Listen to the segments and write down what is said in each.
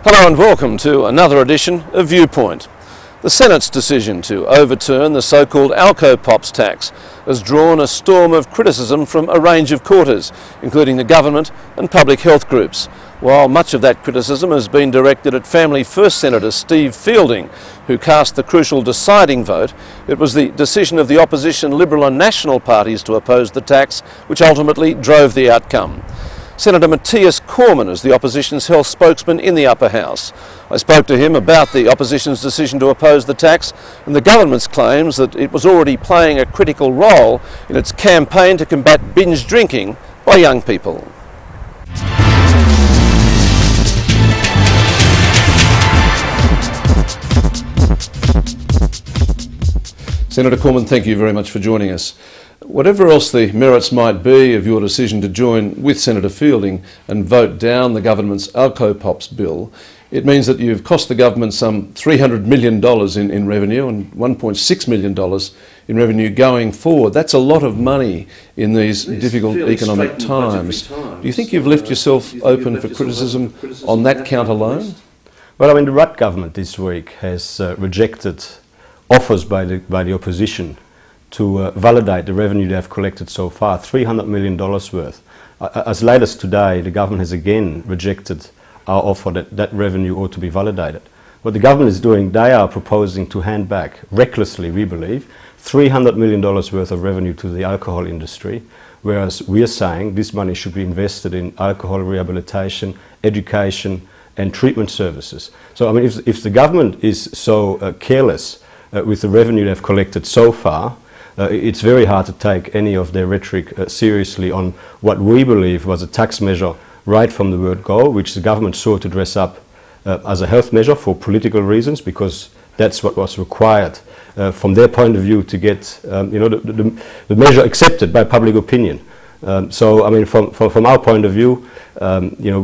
Hello and welcome to another edition of Viewpoint. The Senate's decision to overturn the so-called Alcopops tax has drawn a storm of criticism from a range of quarters, including the government and public health groups. While much of that criticism has been directed at Family First Senator Steve Fielding, who cast the crucial deciding vote, it was the decision of the opposition Liberal and National parties to oppose the tax which ultimately drove the outcome. Senator Mathias Cormann is the opposition's health spokesman in the upper house. I spoke to him about the opposition's decision to oppose the tax and the government's claims that it was already playing a critical role in its campaign to combat binge drinking by young people. Senator Cormann, thank you very much for joining us. Whatever else the merits might be of your decision to join with Senator Fielding and vote down the government's Alcopops bill, it means that you've cost the government some $300 million in revenue and $1.6 million in revenue going forward. That's a lot of money in these difficult economic times. Do you think you've left yourself open for criticism on that count alone? Well, I mean, the Rudd government this week has rejected offers by the opposition to validate the revenue they have collected so far, $300 million worth. As late as today, the government has again rejected our offer that that revenue ought to be validated. What the government is doing, they are proposing to hand back, recklessly we believe, $300 million worth of revenue to the alcohol industry, whereas we are saying this money should be invested in alcohol rehabilitation, education and treatment services. So I mean, if the government is so careless with the revenue they've collected so far, it's very hard to take any of their rhetoric seriously on what we believe was a tax measure right from the word go, which the government sought to dress up as a health measure for political reasons, because that's what was required from their point of view to get the measure accepted by public opinion. So I mean, from our point of view,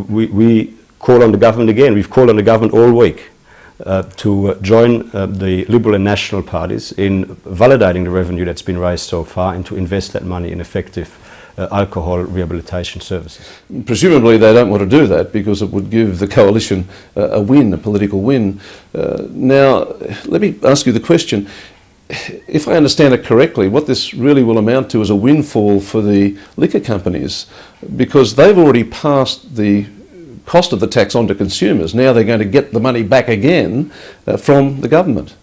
we call on the government again. We've called on the government all week to join the Liberal and National parties in validating the revenue that's been raised so far and to invest that money in effective alcohol rehabilitation services. Presumably they don't want to do that because it would give the coalition a win, a political win. Now, let me ask you the question. If I understand it correctly, what this really will amount to is a windfall for the liquor companies, because they've already passed the cost of the tax on to consumers. Now they're going to get the money back again from the government.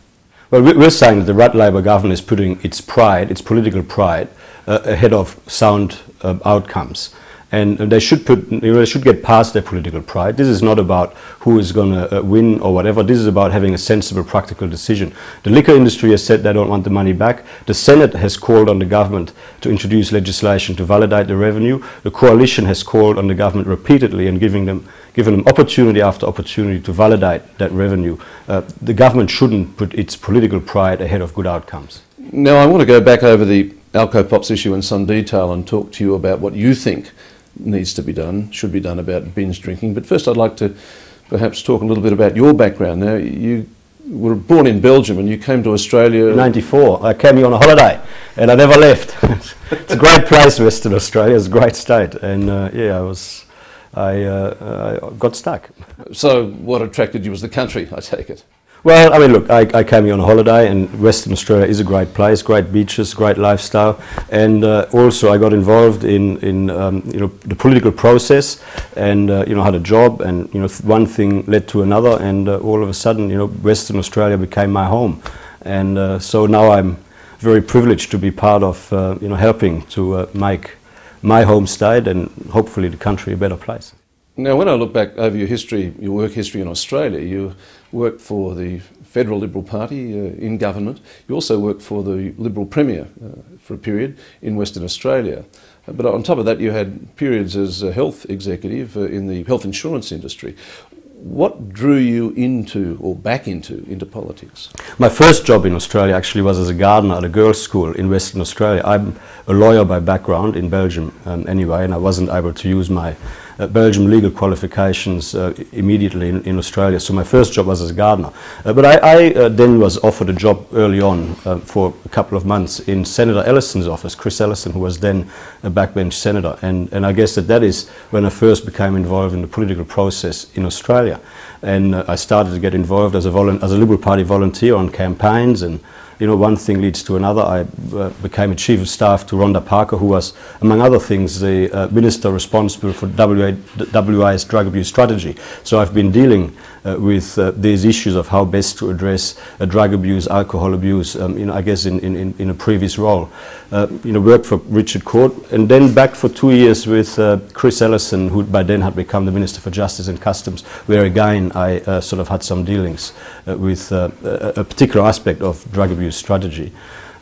Well, we're saying that the Rudd Labor government is putting its pride, its political pride, ahead of sound outcomes. And they should they should get past their political pride. This is not about who is going to win or whatever. This is about having a sensible, practical decision. The liquor industry has said they don't want the money back. The Senate has called on the government to introduce legislation to validate the revenue. The coalition has called on the government repeatedly and given them opportunity after opportunity to validate that revenue. The government shouldn't put its political pride ahead of good outcomes. Now, I want to go back over the Alcopops issue in some detail and talk to you about what you think needs to be done, should be done about binge drinking. But first I'd like to perhaps talk a little bit about your background. Now, you were born in Belgium and you came to Australia... In '94. I came here on a holiday and I never left. It's a great place, Western Australia. It's a great state. And I got stuck. So what attracted you was the country, I take it? Well, I mean, look, I came here on a holiday, and Western Australia is a great place, great beaches, great lifestyle, and also I got involved in the political process, and had a job, and one thing led to another, and all of a sudden, Western Australia became my home, and so now I'm very privileged to be part of helping to make my home state and hopefully the country a better place. Now, when I look back over your history, your work history in Australia, you worked for the Federal Liberal Party in government. You also worked for the Liberal Premier for a period in Western Australia. But on top of that, you had periods as a health executive in the health insurance industry. What drew you into, or back into politics? My first job in Australia actually was as a gardener at a girls' school in Western Australia. I'm a lawyer by background in Belgium anyway, and I wasn't able to use my Belgium legal qualifications immediately in Australia. So my first job was as a gardener. But I then was offered a job early on for a couple of months in Senator Ellison's office, Chris Ellison, who was then a backbench senator. And I guess that is when I first became involved in the political process in Australia. And I started to get involved as a Liberal Party volunteer on campaigns, and you know, one thing leads to another. I became a chief of staff to Rhonda Parker, who was, among other things, the minister responsible for WA's drug abuse strategy. So I've been dealing with these issues of how best to address drug abuse, alcohol abuse, you know, I guess in a previous role. You know, worked for Richard Court, and then back for 2 years with Chris Ellison, who by then had become the Minister for Justice and Customs, where again I sort of had some dealings with a particular aspect of drug abuse strategy.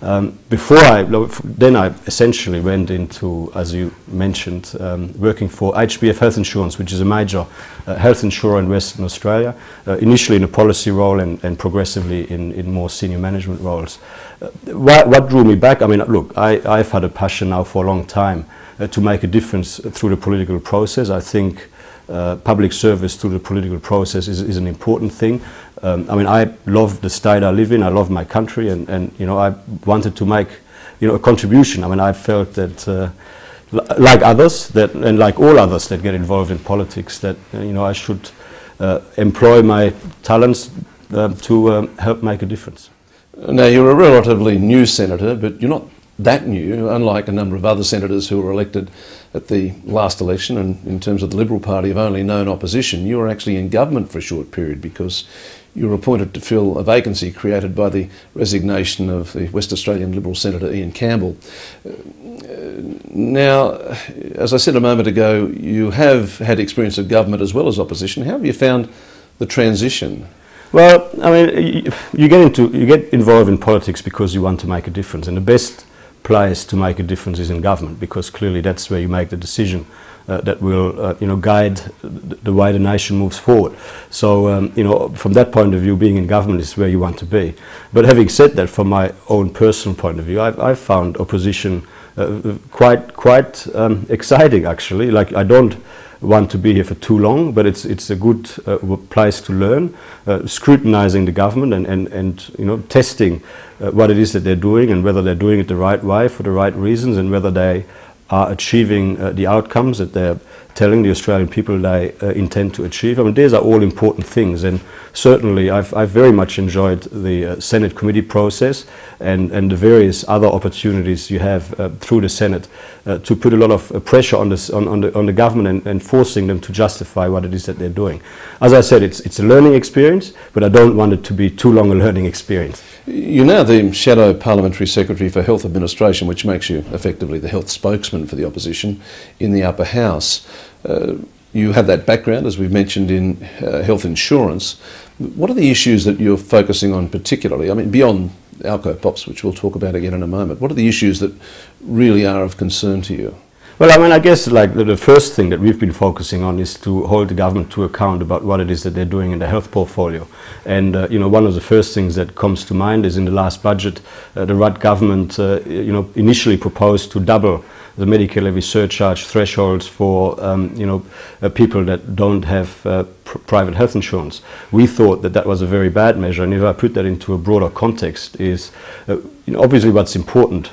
Then I essentially went into, as you mentioned, working for HBF Health Insurance, which is a major health insurer in Western Australia, initially in a policy role and progressively in more senior management roles. What drew me back? I mean, look, I've had a passion now for a long time to make a difference through the political process. I think public service through the political process is an important thing. I mean, I love the state I live in. I love my country, and you know, I wanted to make, you know, a contribution. I mean, I felt that, like others, and like all others that get involved in politics, that you know, I should employ my talents to help make a difference. Now, you're a relatively new senator, but you're not that new, unlike a number of other senators who were elected at the last election, and in terms of the Liberal Party have only known opposition. You were actually in government for a short period because you were appointed to fill a vacancy created by the resignation of the West Australian Liberal Senator Ian Campbell. Now, as I said a moment ago, you have had experience of government as well as opposition. How have you found the transition? Well, I mean, you get involved in politics because you want to make a difference, and the best place to make a difference is in government, because clearly that's where you make the decision that will you know, guide the way the nation moves forward. So you know, from that point of view, being in government is where you want to be. But having said that, from my own personal point of view, I've found opposition quite exciting, actually. Like, I don't want to be here for too long, but it's a good place to learn, scrutinizing the government and you know, testing what it is that they're doing, and whether they're doing it the right way for the right reasons, and whether they are achieving the outcomes that they're telling the Australian people they intend to achieve. I mean, these are all important things, and certainly I've very much enjoyed the Senate committee process and the various other opportunities you have through the Senate to put a lot of pressure on the government and forcing them to justify what it is that they're doing. As I said, it's a learning experience, but I don't want it to be too long a learning experience. You're now the Shadow Parliamentary Secretary for Health Administration, which makes you effectively the health spokesman for the opposition in the upper house. You have that background, as we've mentioned, in health insurance. What are the issues that you're focusing on particularly? I mean, beyond Alcopops, which we'll talk about again in a moment, what are the issues that really are of concern to you? Well, I mean, I guess like the first thing that we've been focusing on is to hold the government to account about what it is that they're doing in the health portfolio. And, you know, one of the first things that comes to mind is in the last budget, the Rudd government, you know, initially proposed to double the Medicare levy surcharge thresholds for, you know, people that don't have private health insurance. We thought that that was a very bad measure, and if I put that into a broader context, is you know, obviously what's important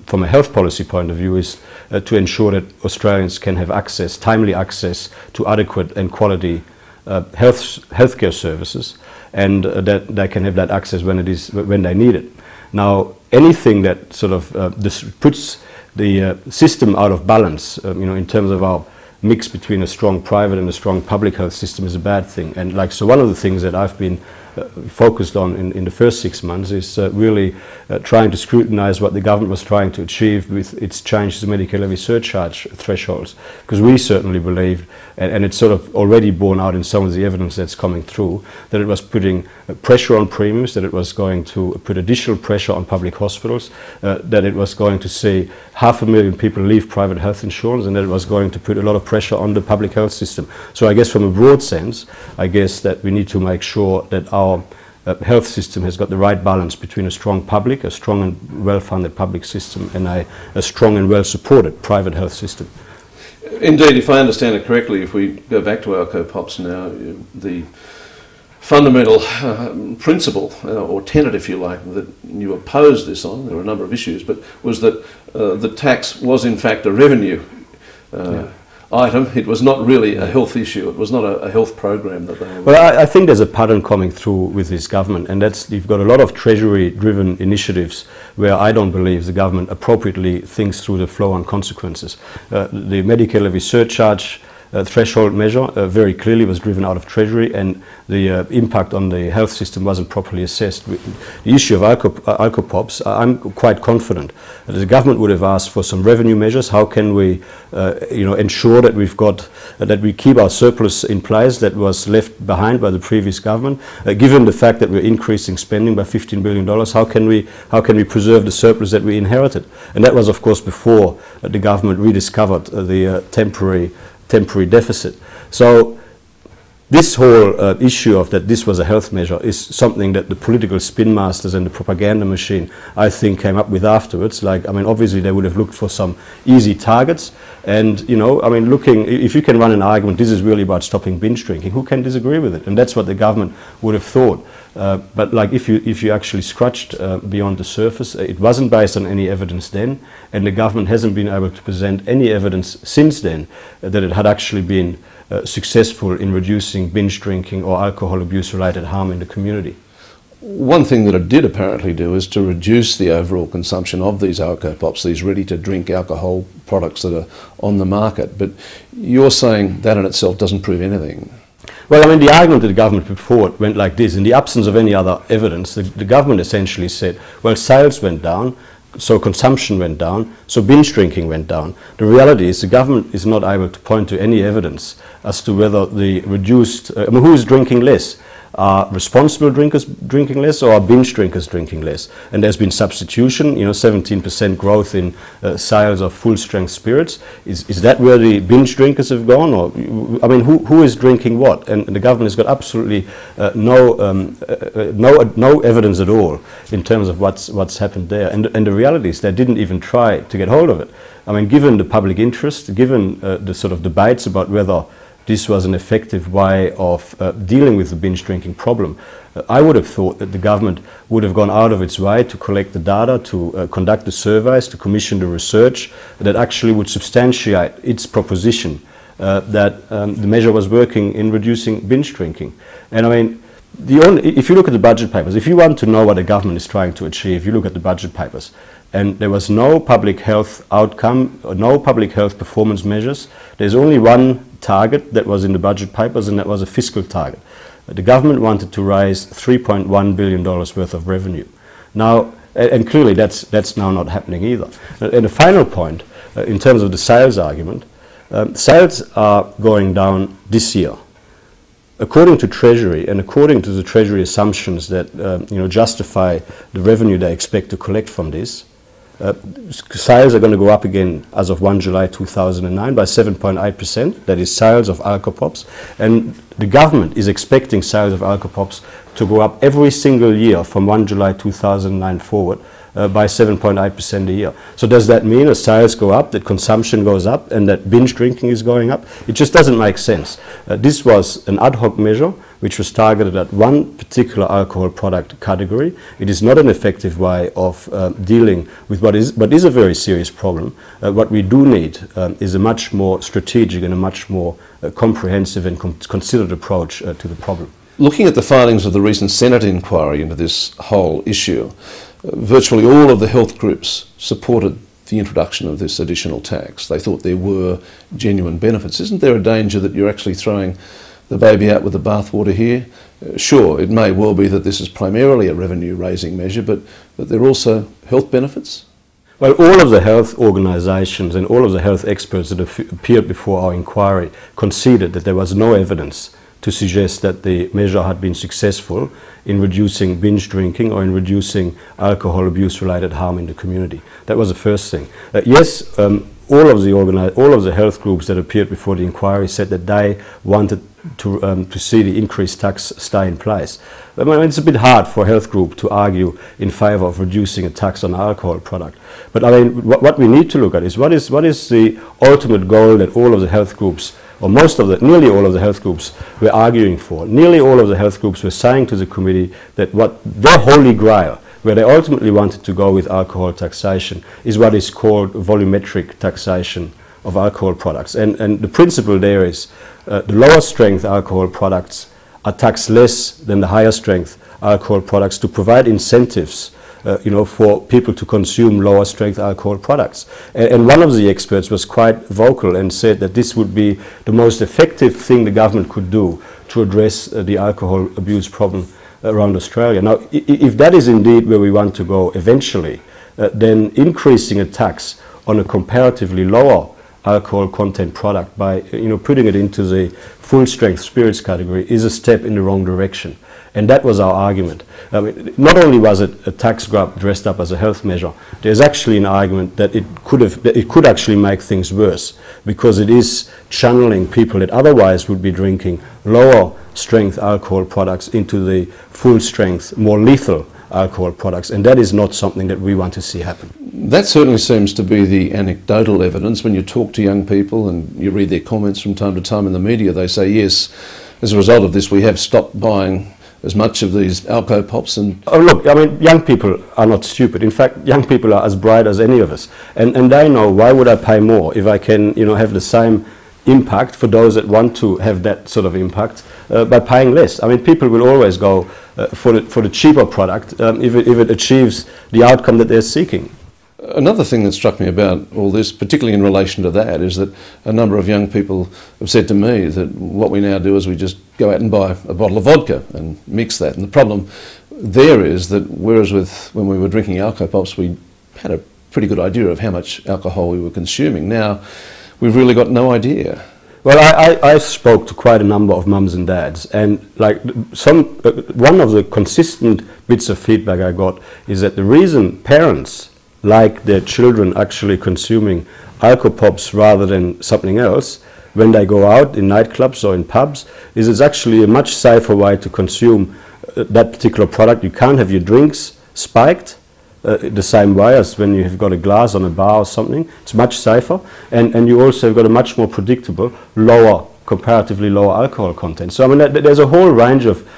from a health policy point of view is to ensure that Australians can have access, timely access to adequate and quality healthcare services, and that they can have that access when they need it. Now, anything that sort of this puts the system out of balance, you know, in terms of our mix between a strong private and a strong public health system, is a bad thing. And like, so one of the things that I've been focused on in the first 6 months is really trying to scrutinise what the government was trying to achieve with its change to the Medicare levy surcharge thresholds, because we certainly believed, and it's sort of already borne out in some of the evidence that's coming through, that it was putting pressure on premiums, that it was going to put additional pressure on public hospitals, that it was going to see 500,000 people leave private health insurance, and that it was going to put a lot of pressure on the public health system. So I guess from a broad sense, I guess that we need to make sure that our health system has got the right balance between a strong public, a strong and well-funded public system, and a strong and well-supported private health system. Indeed, if I understand it correctly, if we go back to Alcopops now, the fundamental principle or tenet, if you like, that you opposed this on, there were a number of issues, but was that the tax was in fact a revenue item. It was not really a health issue. It was not a health program that they were. Well, I think there's a pattern coming through with this government, and that's you've got a lot of Treasury-driven initiatives where I don't believe the government appropriately thinks through the flow and consequences. The Medicare levy surcharge threshold measure very clearly was driven out of Treasury, and the impact on the health system wasn't properly assessed. The issue of Alcopops, I'm quite confident that the government would have asked for some revenue measures. How can we ensure that we've got that we keep our surplus in place that was left behind by the previous government? Given the fact that we're increasing spending by $15 billion, how can we preserve the surplus that we inherited? And that was, of course, before the government rediscovered the temporary deficit. So this whole issue of that this was a health measure is something that the political spin masters and the propaganda machine, I think, came up with afterwards. Like, I mean, obviously they would have looked for some easy targets, and if you can run an argument, this is really about stopping binge drinking, who can disagree with it? And that's what the government would have thought. But like, if you actually scratched beyond the surface, it wasn't based on any evidence then, and the government hasn't been able to present any evidence since then that it had actually been successful in reducing binge drinking or alcohol abuse related harm in the community. One thing that it did apparently do is to reduce the overall consumption of these Alcopops, these ready-to-drink alcohol products that are on the market. But you're saying that in itself doesn't prove anything. Well, I mean, the argument that the government put forward went like this. In the absence of any other evidence, the government essentially said, well, sales went down, so consumption went down, so binge drinking went down. The reality is the government is not able to point to any evidence as to whether the reduced, who is drinking less? Are responsible drinkers drinking less, or are binge drinkers drinking less? And there's been substitution, 17% growth in sales of full-strength spirits. Is that where the binge drinkers have gone? Or, I mean, who is drinking what? And the government has got absolutely no evidence at all in terms of what's happened there. And the reality is they didn't even try to get hold of it. I mean, given the public interest, given the sort of debates about whether this was an effective way of dealing with the binge drinking problem, I would have thought that the government would have gone out of its way to collect the data, to conduct the surveys, to commission the research that actually would substantiate its proposition that the measure was working in reducing binge drinking. And I mean, if you look at the budget papers, if you want to know what the government is trying to achieve, you look at the budget papers. And there was no public health outcome, no public health performance measures. There's only one target that was in the budget papers, and that was a fiscal target. The government wanted to raise $3.1 billion worth of revenue. Now, and clearly that's now not happening either. And the final point, in terms of the sales argument, sales are going down this year. According to Treasury, and according to the Treasury assumptions that justify the revenue they expect to collect from this, sales are going to go up again as of 1 July 2009 by 7.8%. That is sales of Alcopops. And the government is expecting sales of Alcopops to go up every single year from 1 July 2009 forward by 7.8% a year. So does that mean as sales go up, that consumption goes up, and that binge drinking is going up? It just doesn't make sense. This was an ad hoc measure which was targeted at one particular alcohol product category. It is not an effective way of dealing with what is a very serious problem. What we do need is a much more strategic and a much more comprehensive and considered approach to the problem. Looking at the findings of the recent Senate inquiry into this whole issue, virtually all of the health groups supported the introduction of this additional tax. They thought there were genuine benefits. Isn't there a danger that you're actually throwing the baby out with the bathwater here? Sure, it may well be that this is primarily a revenue-raising measure, but there are also health benefits? Well, all of the health organisations and all of the health experts that have appeared before our inquiry conceded that there was no evidence to suggest that the measure had been successful in reducing binge drinking or in reducing alcohol abuse-related harm in the community. That was the first thing. Yes, all of the health groups that appeared before the inquiry said that they wanted to see the increased tax stay in place. I mean, it's a bit hard for a health group to argue in favour of reducing a tax on alcohol product. But I mean, what we need to look at is what is the ultimate goal that all of the health groups, or nearly all of the health groups were arguing for. Nearly all of the health groups were saying to the committee that what their holy grail, where they ultimately wanted to go with alcohol taxation, is what is called volumetric taxation of alcohol products. And the principle there is the lower strength alcohol products are taxed less than the higher strength alcohol products to provide incentives for people to consume lower strength alcohol products. And one of the experts was quite vocal and said that this would be the most effective thing the government could do to address the alcohol abuse problem around Australia. Now, if that is indeed where we want to go eventually, then increasing a tax on a comparatively lower alcohol content product by putting it into the full strength spirits category is a step in the wrong direction. And that was our argument. I mean, not only was it a tax grab dressed up as a health measure, there's actually an argument that it could actually make things worse, because it is channeling people that otherwise would be drinking lower strength alcohol products into the full strength, more lethal alcohol products, and that is not something that we want to see happen. That certainly seems to be the anecdotal evidence. When you talk to young people and you read their comments from time to time in the media, they say, yes, as a result of this we have stopped buying as much of these Alcopops. And oh, look, I mean, young people are not stupid. In fact, young people are as bright as any of us, and they know, why would I pay more if I can have the same impact for those that want to have that sort of impact by paying less. I mean, people will always go for the cheaper product if it achieves the outcome that they're seeking. Another thing that struck me about all this, particularly in relation to that, is that a number of young people have said to me that what we now do is we just go out and buy a bottle of vodka and mix that. And the problem there is that whereas when we were drinking Alcopops, we had a pretty good idea of how much alcohol we were consuming. Now we've really got no idea. Well, I spoke to quite a number of mums and dads, and like one of the consistent bits of feedback I got is that the reason parents like their children actually consuming Alcopops rather than something else when they go out in nightclubs or in pubs is it's actually a much safer way to consume that particular product. You can't have your drinks spiked the same way as when you've got a glass on a bar or something. It's much safer, and you also have got a much more predictable, comparatively lower alcohol content. So I mean, there's a whole range of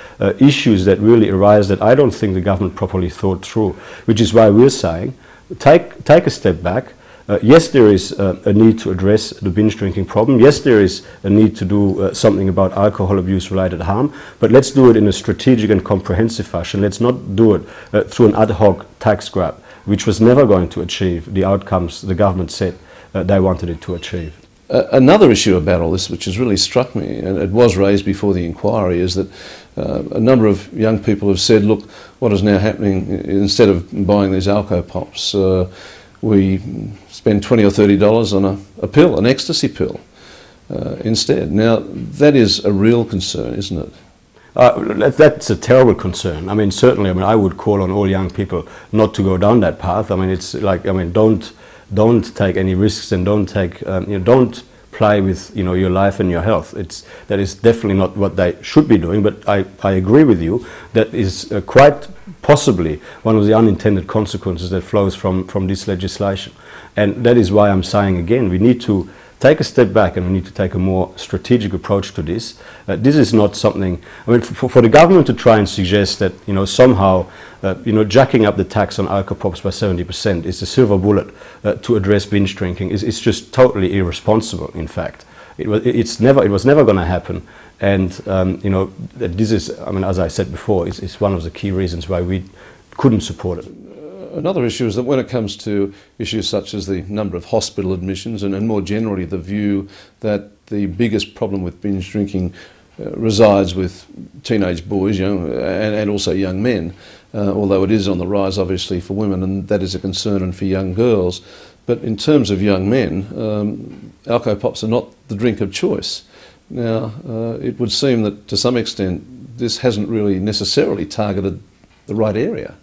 issues that really arise that I don't think the government properly thought through, which is why we're saying take a step back. Yes, there is a need to address the binge drinking problem. Yes, there is a need to do something about alcohol abuse related harm, but let's do it in a strategic and comprehensive fashion. Let's not do it through an ad hoc tax grab, which was never going to achieve the outcomes the government said they wanted it to achieve. Another issue about all this, which has really struck me, and it was raised before the inquiry, is that a number of young people have said, look, what is now happening, instead of buying these Alcopops, we spend $20 or $30 on a pill, an Ecstasy pill, instead. Now, that is a real concern, isn't it? That's a terrible concern. I mean, certainly, I would call on all young people not to go down that path. I mean, it's like, don't take any risks, and don't take, don't play with, your life and your health. That is definitely not what they should be doing. But I agree with you. That is quite possibly one of the unintended consequences that flows from this legislation. And that is why I'm saying again, we need to take a step back and we need to take a more strategic approach to this. This is not something, for the government to try and suggest that, somehow, jacking up the tax on Alcopops by 70% is the silver bullet to address binge drinking is just totally irresponsible, in fact. It was never going to happen. And, this is, as I said before, it's one of the key reasons why we couldn't support it. Another issue is that when it comes to issues such as the number of hospital admissions and more generally the view that the biggest problem with binge drinking resides with teenage boys, and also young men, although it is on the rise obviously for women, and that is a concern, and for young girls. But in terms of young men, Alcopops are not the drink of choice. Now, it would seem that to some extent this hasn't really necessarily targeted the right area.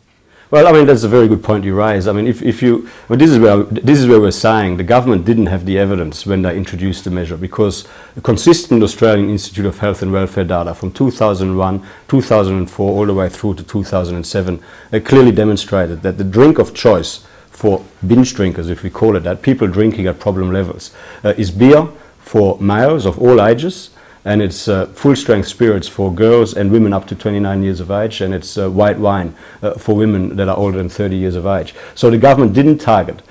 Well, I mean, that's a very good point you raise. I mean, if you, well, this is where we're saying the government didn't have the evidence when they introduced the measure, because the consistent Australian Institute of Health and Welfare data from 2001, 2004, all the way through to 2007 clearly demonstrated that the drink of choice for binge drinkers, if we call it that, people drinking at problem levels, is beer for males of all ages, and it's full-strength spirits for girls and women up to 29 years of age, and it's white wine for women that are older than 30 years of age. So the government didn't target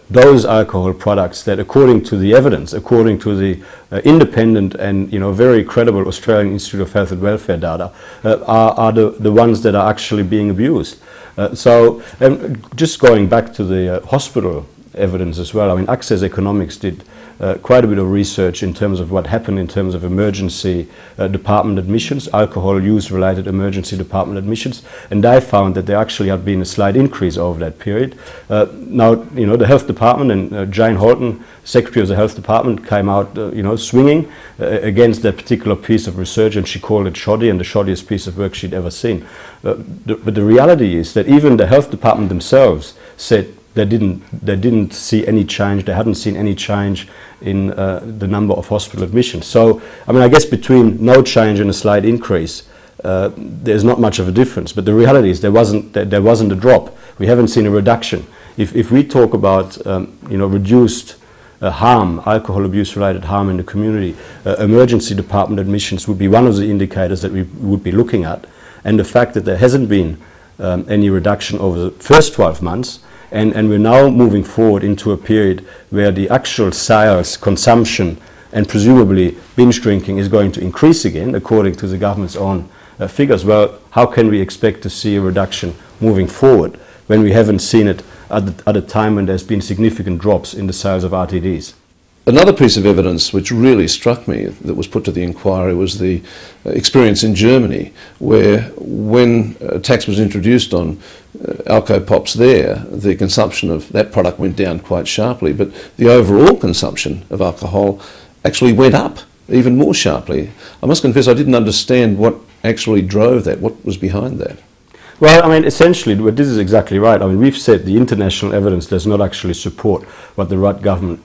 those alcohol products that, according to the evidence, according to the independent and very credible Australian Institute of Health and Welfare data, are the ones that are actually being abused. So just going back to the hospital evidence as well, I mean, Access Economics did quite a bit of research in terms of what happened in terms of emergency department admissions, alcohol use related emergency department admissions, and they found that there actually had been a slight increase over that period. Now, the health department and Jane Horton, Secretary of the Health Department, came out swinging against that particular piece of research, and she called it shoddy and the shoddiest piece of work she'd ever seen. But the reality is that even the health department themselves said they didn't see any change. They hadn't seen any change in the number of hospital admissions. So, I mean, I guess between no change and a slight increase, there's not much of a difference. But the reality is there wasn't a drop. We haven't seen a reduction. If we talk about reduced harm, alcohol abuse-related harm in the community, emergency department admissions would be one of the indicators that we would be looking at. And the fact that there hasn't been any reduction over the first 12 months, and we're now moving forward into a period where the actual sales, consumption, and presumably binge drinking is going to increase again, according to the government's own figures. Well, how can we expect to see a reduction moving forward when we haven't seen it at a time when there's been significant drops in the sales of RTDs? Another piece of evidence which really struck me that was put to the inquiry was the experience in Germany, where when a tax was introduced on Alcopops there, the consumption of that product went down quite sharply, but the overall consumption of alcohol actually went up even more sharply. I must confess I didn't understand what actually drove that, what was behind that. Well, I mean, essentially, this is exactly right. I mean, we've said the international evidence does not actually support what the Rudd government,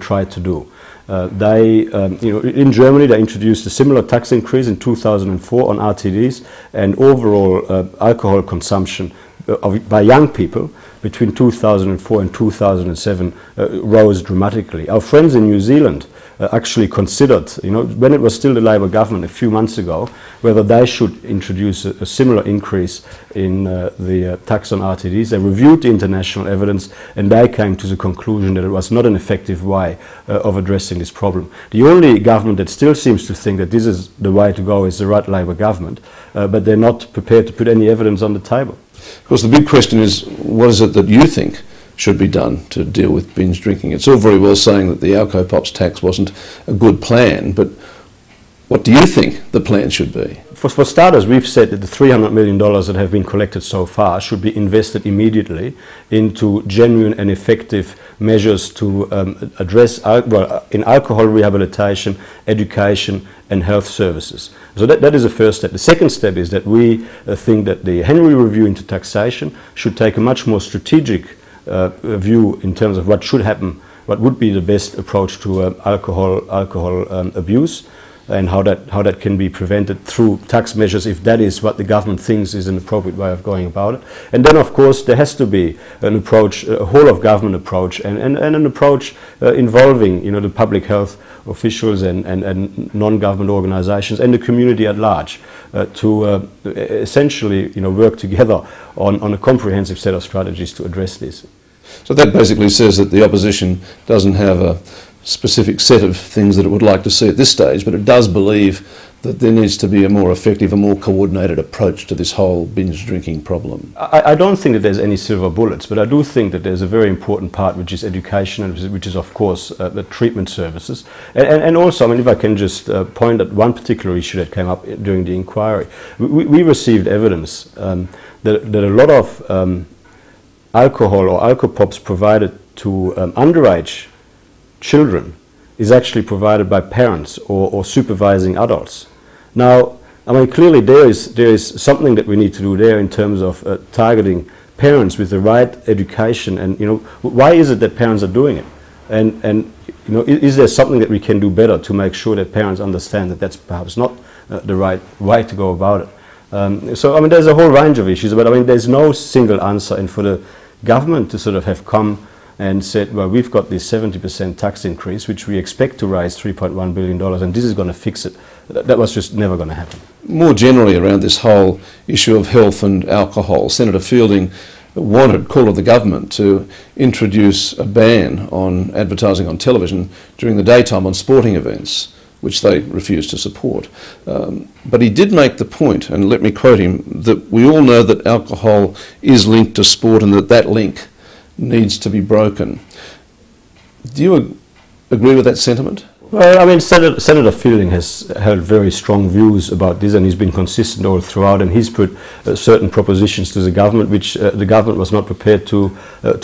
tried to do. In Germany, they introduced a similar tax increase in 2004 on RTDs, and overall alcohol consumption by young people between 2004 and 2007 rose dramatically. Our friends in New Zealand actually considered, when it was still the Labour government a few months ago, whether they should introduce a similar increase in the tax on RTDs. They reviewed the international evidence, and they came to the conclusion that it was not an effective way of addressing this problem. The only government that still seems to think that this is the way to go is the Rudd Labour government, but they're not prepared to put any evidence on the table. Of course, the big question is, what is it that you think should be done to deal with binge drinking? It's all very well saying that the Alcopops tax wasn't a good plan, but what do you think the plan should be? For starters, we've said that the $300 million that have been collected so far should be invested immediately into genuine and effective measures to address in alcohol rehabilitation, education and health services. So that is the first step. The second step is that we think that the Henry Review into taxation should take a much more strategic view in terms of what should happen, what would be the best approach to alcohol abuse, and how that can be prevented through tax measures, if that is what the government thinks is an appropriate way of going about it. And then, of course, there has to be an approach, a whole of government approach, and an approach involving the public health officials and non-government organizations and the community at large to essentially work together on a comprehensive set of strategies to address this. So that basically says that the opposition doesn't have a specific set of things that it would like to see at this stage, but it does believe that there needs to be a more effective, a more coordinated approach to this whole binge drinking problem. I don't think that there's any silver bullets, but I do think that there's a very important part which is education, and which is of course the treatment services. And also, I mean, if I can just point at one particular issue that came up during the inquiry. We received evidence that a lot of alcohol or Alcopops provided to underage children is actually provided by parents or supervising adults. Now, I mean, clearly there is something that we need to do there in terms of targeting parents with the right education, and why is it that parents are doing it, and is there something that we can do better to make sure that parents understand that that's perhaps not the right way to go about it. So I mean, there's a whole range of issues, but I mean, there's no single answer, and for the government to sort of have come and said, well, we've got this 70% tax increase, which we expect to raise $3.1 billion, and this is going to fix it. That was just never going to happen. More generally around this whole issue of health and alcohol, Senator Fielding called on the government to introduce a ban on advertising on television during the daytime on sporting events, which they refused to support. But he did make the point, and let me quote him, that we all know that alcohol is linked to sport and that link needs to be broken. Do you agree with that sentiment? Well, I mean, Senator Fielding has held very strong views about this, and he's been consistent all throughout, and he's put certain propositions to the government which the government was not prepared to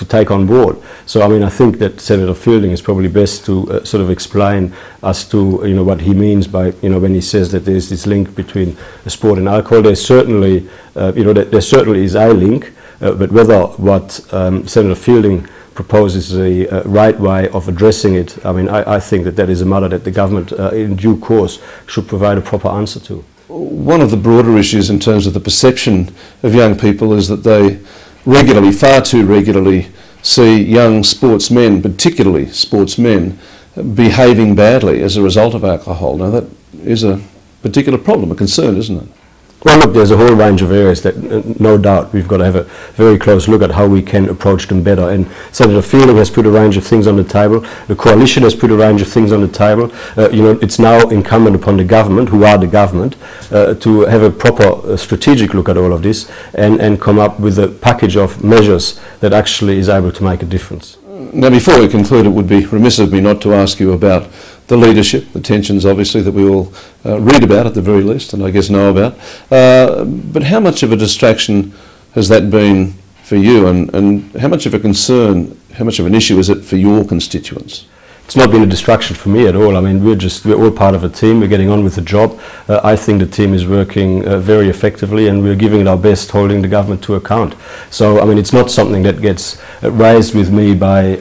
take on board. So I mean, I think that Senator Fielding is probably best to sort of explain as to what he means by when he says that there's this link between sport and alcohol. There's certainly there certainly is a link, but whether what Senator Fielding proposes the right way of addressing it, I mean, I think that is a matter that the government in due course should provide a proper answer to. One of the broader issues in terms of the perception of young people is that they regularly, far too regularly, see young sportsmen, particularly sportsmen, behaving badly as a result of alcohol. Now that is a particular problem, a concern, isn't it? Well, look, there's a whole range of areas that no doubt we've got to have a very close look at how we can approach them better. And Senator Fielding has put a range of things on the table. The coalition has put a range of things on the table. It's now incumbent upon the government, who are the government, to have a proper strategic look at all of this and come up with a package of measures that actually is able to make a difference. Now, before we conclude, it would be remiss of me not to ask you about the leadership, the tensions obviously that we all read about at the very least, and I guess know about. But how much of a distraction has that been for you, and how much of a concern, how much of an issue is it for your constituents? It's not been a distraction for me at all. I mean, we're all part of a team. We're getting on with the job. I think the team is working very effectively, and we're giving it our best, holding the government to account. So, I mean, it's not something that gets raised with me by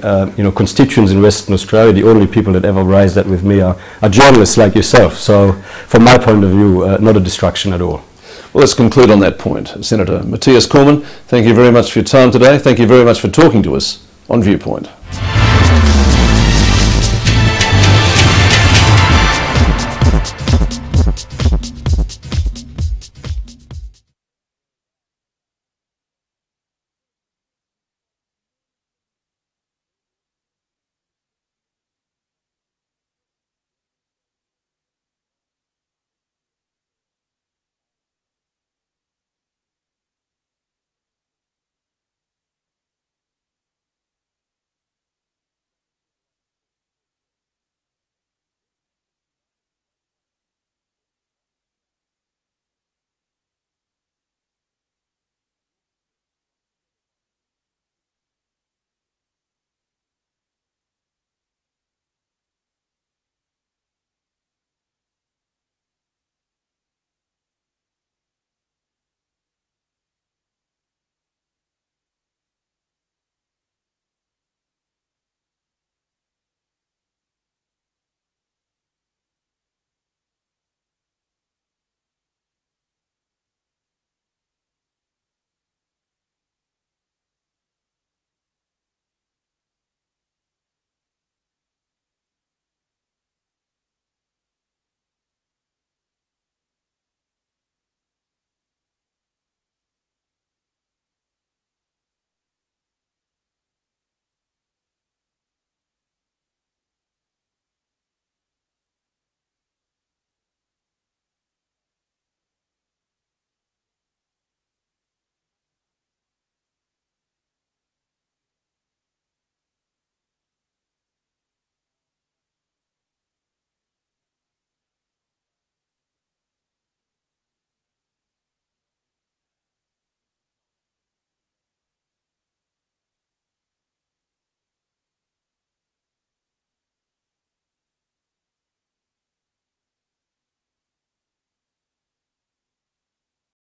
constituents in Western Australia. The only people that ever raise that with me are journalists like yourself. So, from my point of view, not a distraction at all. Well, let's conclude on that point. Senator Mathias Cormann, thank you very much for your time today. Thank you very much for talking to us on Viewpoint.